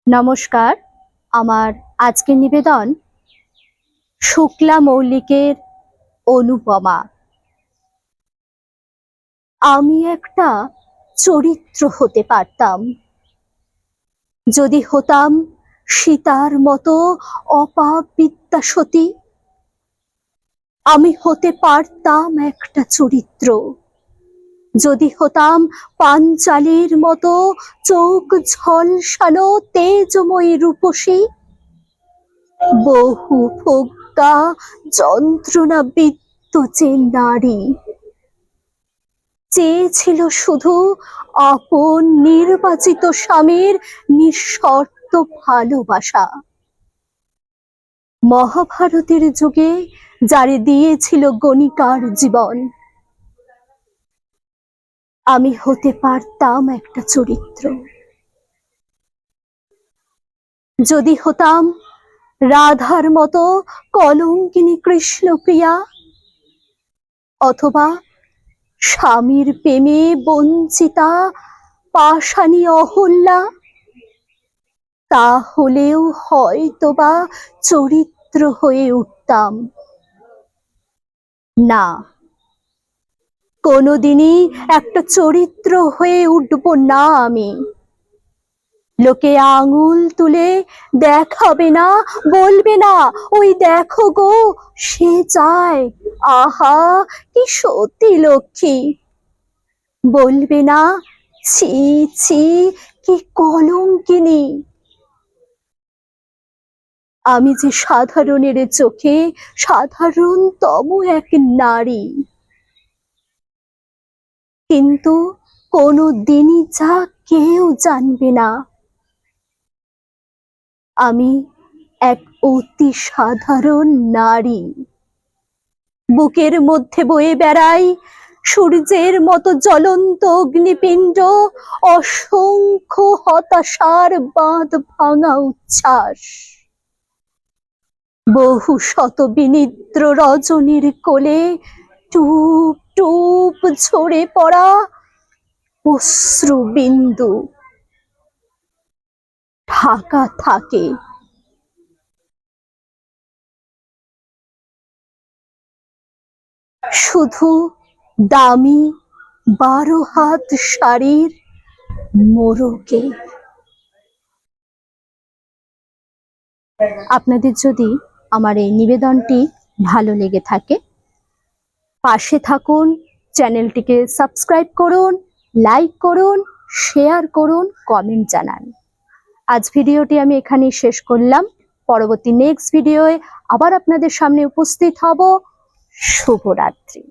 নমস্কার। আমার আজকের নিবেদন শুক্লা মৌলিকের অনুপমা। আমি একটা চরিত্র হতে পারতাম, যদি হতাম সীতার মতো অপাবিদ্যাসতী। আমি হতে পারতাম একটা চরিত্র, যদি হতাম পাঞ্চালীর মতো চোখ ঝলসানো তেজময়ী রূপসী। বহু ভোগা যন্ত্রণা বিদ্য যে নারী, চেয়েছিল শুধু আপন নির্বাচিত স্বামীর নিঃশর্ত ভালোবাসা। মহাভারতের যুগে যারে দিয়েছিল গণিকার জীবন, আমি হতে পারতাম একটা চরিত্র, যদি হতাম রাধার মতো কলঙ্কিনী কৃষ্ণপ্রিয়া, অথবা স্বামীর প্রেমে বঞ্চিতা পাষাণী অহল্যা। তাহলেও হয়তোবা চরিত্র হয়ে উঠতাম না, কোনোদিনই একটা চরিত্র হয়ে উঠব না আমি। লোকে আঙুল তুলে দেখাবে না, বলবে না ওই দেখো গো সে যায়, আহা কি সতী লক্ষ্মী। বলবে না ছি ছি কি কলঙ্কিনী। আমি যে সাধারণের চোখে সাধারণতম এক নারী, কিন্তু কোনো দিনই যা কেউ জানবে না আমি এক অতি সাধারণ নারী। বুকের মধ্যে বয়ে বেড়াই সূর্যের মতো জ্বলন্ত অগ্নিপিণ্ড, অসংখ্য হতাশার বাঁধ ভাঙা উচ্ছ্বাস। বহু শত বিনিদ্র রজনীর কোলে টুপ টুপ ঝরে পড়া অশ্রু বিন্দু ঢাকা থাকে। শুধু দামি 12 হাত শাড়ির মোড়কে। আপনাদের যদি আমার এই নিবেদনটি ভালো লেগে থাকে, পাশে থাকুন, চ্যানেলটিকে সাবস্ক্রাইব করুন, লাইক করুন, শেয়ার করুন, কমেন্ট জানান। আজ ভিডিওটি আমি এখানেই শেষ করলাম। পরবর্তী নেক্সট ভিডিওয়ে আবার আপনাদের সামনে উপস্থিত হব। শুভরাত্রি।